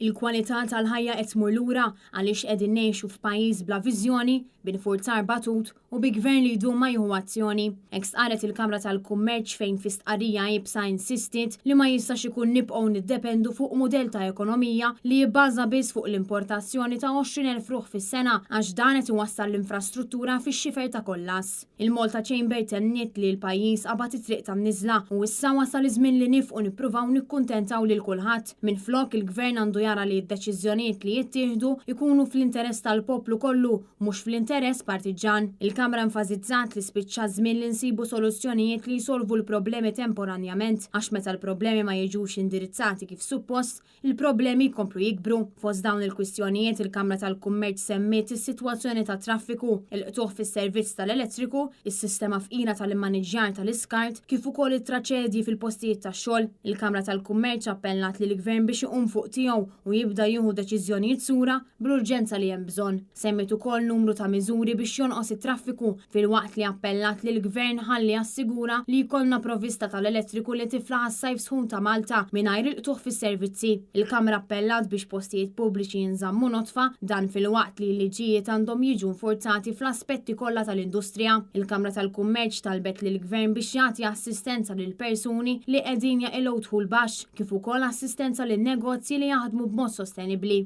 Il-kwalità tal-ħajja qed tmur lura għaliex qegħdin ngħixu f'pajjiż bla viżjoni, b'infurzar batut u bi gvern li jdum ma jieħu azzjoni. Hekk stqarret il-Kamra tal-Kummerċ fejn fi stqarrija jibsa insistit li ma jistax ikun nibqgħu niddependu fuq mudell ta' ekonomija li jibbaża biss fuq l-importazzjoni ta' 20,000 ruħ fis-sena għax dan qed iwassal l-infrastruttura fix-xifer ta' kollass. Il-Malta Chamber tenniet li l-pajjiż qabad it-triq tan-niżla u issa wasal iż-żmien li nifqu nippruvaw nikkuntentaw lil kulħadd. Minflok il-gvern għandu jara li d-deċiżjonijiet li jittieħdu jkunu fl-interess tal-poplu kollu mhux fl-interess partiġan. Il-Kamra enfasizzat li spiċċa żmien li nsibu soluzzjonijiet li jsolvu l-problemi temporanjament għax meta l-problemi ma jiġux indirizzati kif suppost, il-problemi jkomplu jikbru. Fost dawn il-kwistjonijiet il-Kamra tal-Kummerċ semmiet is-sitwazzjoni ta' traffiku, il-qtuħ fis-servizz tal-elettriku, is-sistema fqira tal-immaniġġjar tal-iskart, kif ukoll it-traċedji fil-postijiet tax-xogħol. Il-Kamra tal-Kummerċ appellat lill gvern biex iqum fuq tiegħu u jibda jieħu deċiżjonijiet sura bl-urġenza li hemm bżonn. Semmiet ukoll numru ta' miżuri biex jonqos it-traffiku filwaqt li appellat lill gvern ħalli assigura li jkollna provvista tal-elettriku li tiflaħ għas-sajf sħun ta' Malta mingħajr il-qtuħ fis-servizzi. Il-Kamra appellat biex postijiet pubbliċi jinżammu notfa dan filwaqt li l-liġijiet għandhom jiġu nforzati fl-aspetti kollha tal-industrija. Il-Kamra tal-Kummerċ talbet lill gvern biex jagħti assistenza lil persuni li qegħdin jaqilgħu dħul baxx kif ukoll assistenza lin negozji li jaħdmu b'mod sostenibbli.